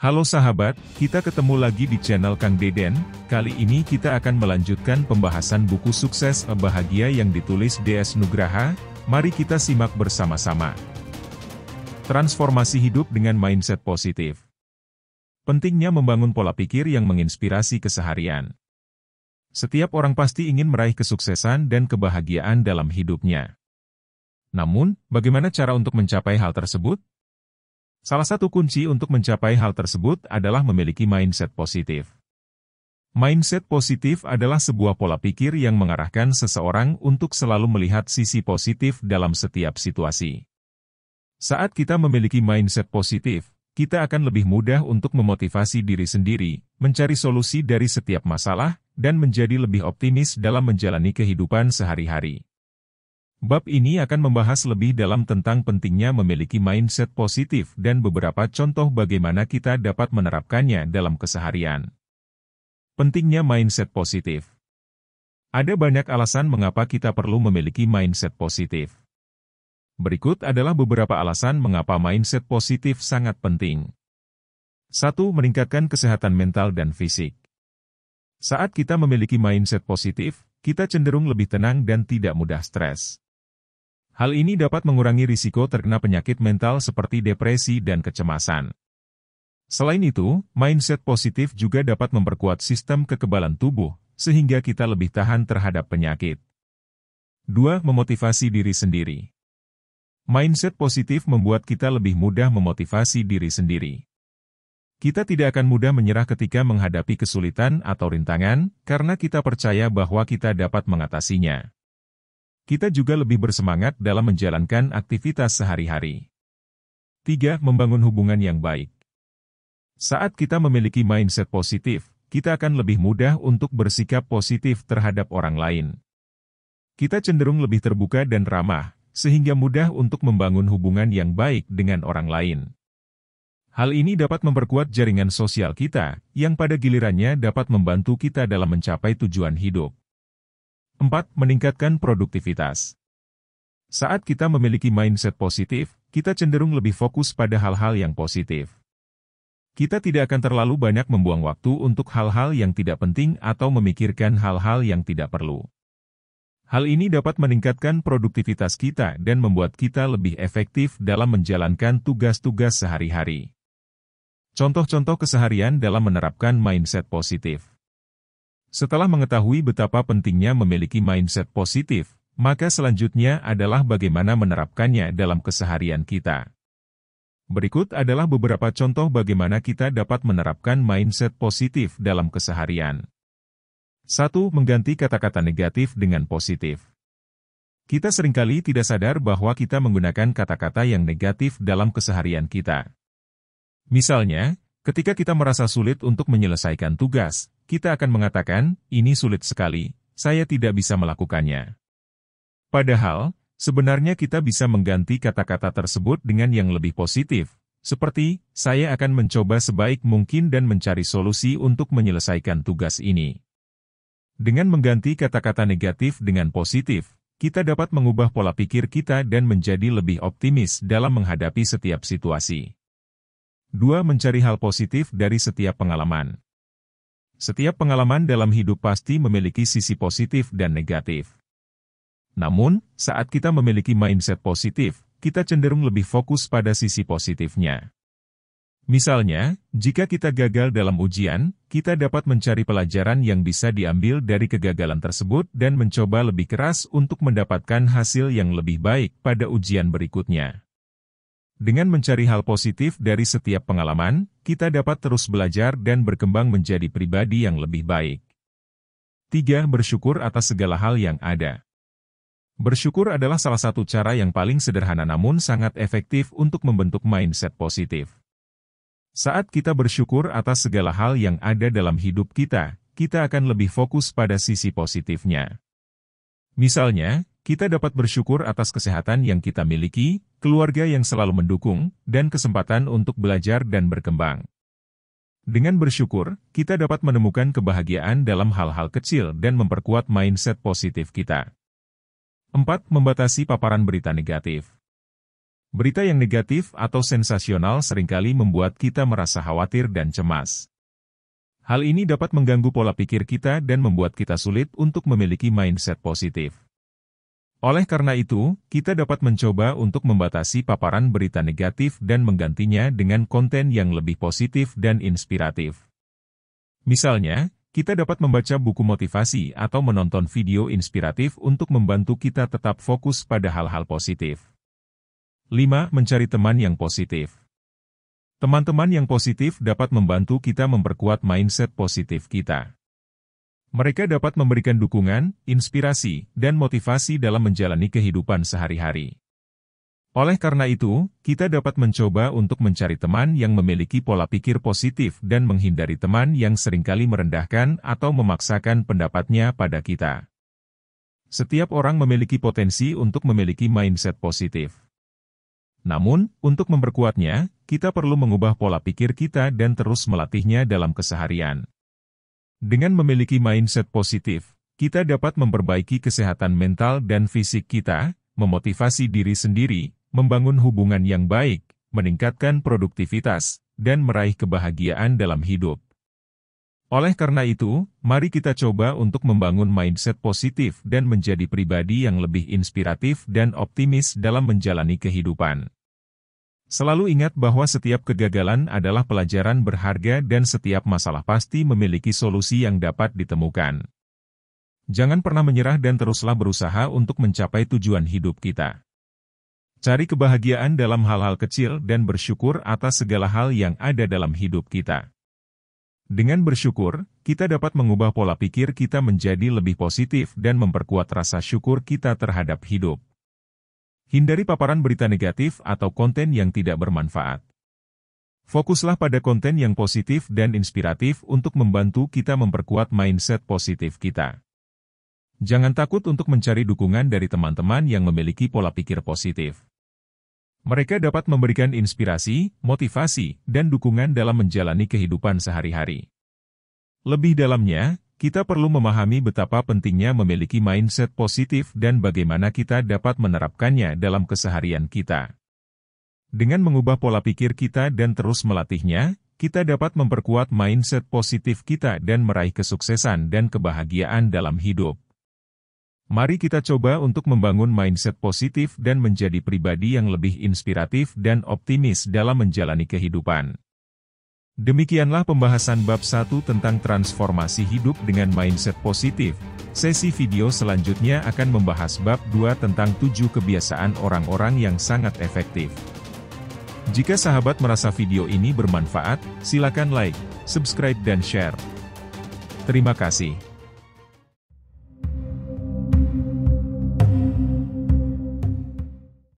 Halo sahabat, kita ketemu lagi di channel Kang Deden. Kali ini kita akan melanjutkan pembahasan buku sukses bahagia yang ditulis DS Nugraha. Mari kita simak bersama-sama. Transformasi hidup dengan mindset positif. Pentingnya membangun pola pikir yang menginspirasi keseharian. Setiap orang pasti ingin meraih kesuksesan dan kebahagiaan dalam hidupnya. Namun, bagaimana cara untuk mencapai hal tersebut? Salah satu kunci untuk mencapai hal tersebut adalah memiliki mindset positif. Mindset positif adalah sebuah pola pikir yang mengarahkan seseorang untuk selalu melihat sisi positif dalam setiap situasi. Saat kita memiliki mindset positif, kita akan lebih mudah untuk memotivasi diri sendiri, mencari solusi dari setiap masalah, dan menjadi lebih optimis dalam menjalani kehidupan sehari-hari. Bab ini akan membahas lebih dalam tentang pentingnya memiliki mindset positif dan beberapa contoh bagaimana kita dapat menerapkannya dalam keseharian. Pentingnya mindset positif. Ada banyak alasan mengapa kita perlu memiliki mindset positif. Berikut adalah beberapa alasan mengapa mindset positif sangat penting. 1. Meningkatkan kesehatan mental dan fisik. Saat kita memiliki mindset positif, kita cenderung lebih tenang dan tidak mudah stres. Hal ini dapat mengurangi risiko terkena penyakit mental seperti depresi dan kecemasan. Selain itu, mindset positif juga dapat memperkuat sistem kekebalan tubuh, sehingga kita lebih tahan terhadap penyakit. 2. Memotivasi diri sendiri. Mindset positif membuat kita lebih mudah memotivasi diri sendiri. Kita tidak akan mudah menyerah ketika menghadapi kesulitan atau rintangan, karena kita percaya bahwa kita dapat mengatasinya. Kita juga lebih bersemangat dalam menjalankan aktivitas sehari-hari. 3. Membangun hubungan yang baik. Saat kita memiliki mindset positif, kita akan lebih mudah untuk bersikap positif terhadap orang lain. Kita cenderung lebih terbuka dan ramah, sehingga mudah untuk membangun hubungan yang baik dengan orang lain. Hal ini dapat memperkuat jaringan sosial kita, yang pada gilirannya dapat membantu kita dalam mencapai tujuan hidup. 4. Meningkatkan produktivitas. Saat kita memiliki mindset positif, kita cenderung lebih fokus pada hal-hal yang positif. Kita tidak akan terlalu banyak membuang waktu untuk hal-hal yang tidak penting atau memikirkan hal-hal yang tidak perlu. Hal ini dapat meningkatkan produktivitas kita dan membuat kita lebih efektif dalam menjalankan tugas-tugas sehari-hari. Contoh-contoh keseharian dalam menerapkan mindset positif. Setelah mengetahui betapa pentingnya memiliki mindset positif, maka selanjutnya adalah bagaimana menerapkannya dalam keseharian kita. Berikut adalah beberapa contoh bagaimana kita dapat menerapkan mindset positif dalam keseharian. 1. Mengganti kata-kata negatif dengan positif. Kita seringkali tidak sadar bahwa kita menggunakan kata-kata yang negatif dalam keseharian kita. Misalnya, ketika kita merasa sulit untuk menyelesaikan tugas, kita akan mengatakan, "Ini sulit sekali, saya tidak bisa melakukannya." Padahal, sebenarnya kita bisa mengganti kata-kata tersebut dengan yang lebih positif, seperti, "Saya akan mencoba sebaik mungkin dan mencari solusi untuk menyelesaikan tugas ini." Dengan mengganti kata-kata negatif dengan positif, kita dapat mengubah pola pikir kita dan menjadi lebih optimis dalam menghadapi setiap situasi. 2. Mencari hal positif dari setiap pengalaman. Setiap pengalaman dalam hidup pasti memiliki sisi positif dan negatif. Namun, saat kita memiliki mindset positif, kita cenderung lebih fokus pada sisi positifnya. Misalnya, jika kita gagal dalam ujian, kita dapat mencari pelajaran yang bisa diambil dari kegagalan tersebut dan mencoba lebih keras untuk mendapatkan hasil yang lebih baik pada ujian berikutnya. Dengan mencari hal positif dari setiap pengalaman, kita dapat terus belajar dan berkembang menjadi pribadi yang lebih baik. 3. Bersyukur atas segala hal yang ada. Bersyukur adalah salah satu cara yang paling sederhana namun sangat efektif untuk membentuk mindset positif. Saat kita bersyukur atas segala hal yang ada dalam hidup kita, kita akan lebih fokus pada sisi positifnya. Misalnya, kita dapat bersyukur atas kesehatan yang kita miliki, keluarga yang selalu mendukung, dan kesempatan untuk belajar dan berkembang. Dengan bersyukur, kita dapat menemukan kebahagiaan dalam hal-hal kecil dan memperkuat mindset positif kita. 4. Membatasi paparan berita negatif. Berita yang negatif atau sensasional seringkali membuat kita merasa khawatir dan cemas. Hal ini dapat mengganggu pola pikir kita dan membuat kita sulit untuk memiliki mindset positif. Oleh karena itu, kita dapat mencoba untuk membatasi paparan berita negatif dan menggantinya dengan konten yang lebih positif dan inspiratif. Misalnya, kita dapat membaca buku motivasi atau menonton video inspiratif untuk membantu kita tetap fokus pada hal-hal positif. 5. Mencari teman yang positif. Teman-teman yang positif dapat membantu kita memperkuat mindset positif kita. Mereka dapat memberikan dukungan, inspirasi, dan motivasi dalam menjalani kehidupan sehari-hari. Oleh karena itu, kita dapat mencoba untuk mencari teman yang memiliki pola pikir positif dan menghindari teman yang seringkali merendahkan atau memaksakan pendapatnya pada kita. Setiap orang memiliki potensi untuk memiliki mindset positif. Namun, untuk memperkuatnya, kita perlu mengubah pola pikir kita dan terus melatihnya dalam keseharian. Dengan memiliki mindset positif, kita dapat memperbaiki kesehatan mental dan fisik kita, memotivasi diri sendiri, membangun hubungan yang baik, meningkatkan produktivitas, dan meraih kebahagiaan dalam hidup. Oleh karena itu, mari kita coba untuk membangun mindset positif dan menjadi pribadi yang lebih inspiratif dan optimis dalam menjalani kehidupan. Selalu ingat bahwa setiap kegagalan adalah pelajaran berharga dan setiap masalah pasti memiliki solusi yang dapat ditemukan. Jangan pernah menyerah dan teruslah berusaha untuk mencapai tujuan hidup kita. Cari kebahagiaan dalam hal-hal kecil dan bersyukur atas segala hal yang ada dalam hidup kita. Dengan bersyukur, kita dapat mengubah pola pikir kita menjadi lebih positif dan memperkuat rasa syukur kita terhadap hidup. Hindari paparan berita negatif atau konten yang tidak bermanfaat. Fokuslah pada konten yang positif dan inspiratif untuk membantu kita memperkuat mindset positif kita. Jangan takut untuk mencari dukungan dari teman-teman yang memiliki pola pikir positif. Mereka dapat memberikan inspirasi, motivasi, dan dukungan dalam menjalani kehidupan sehari-hari. Lebih dalamnya, kita perlu memahami betapa pentingnya memiliki mindset positif dan bagaimana kita dapat menerapkannya dalam keseharian kita. Dengan mengubah pola pikir kita dan terus melatihnya, kita dapat memperkuat mindset positif kita dan meraih kesuksesan dan kebahagiaan dalam hidup. Mari kita coba untuk membangun mindset positif dan menjadi pribadi yang lebih inspiratif dan optimis dalam menjalani kehidupan. Demikianlah pembahasan bab 1 tentang transformasi hidup dengan mindset positif. Sesi video selanjutnya akan membahas bab 2 tentang 7 kebiasaan orang-orang yang sangat efektif. Jika sahabat merasa video ini bermanfaat, silakan like, subscribe dan share. Terima kasih.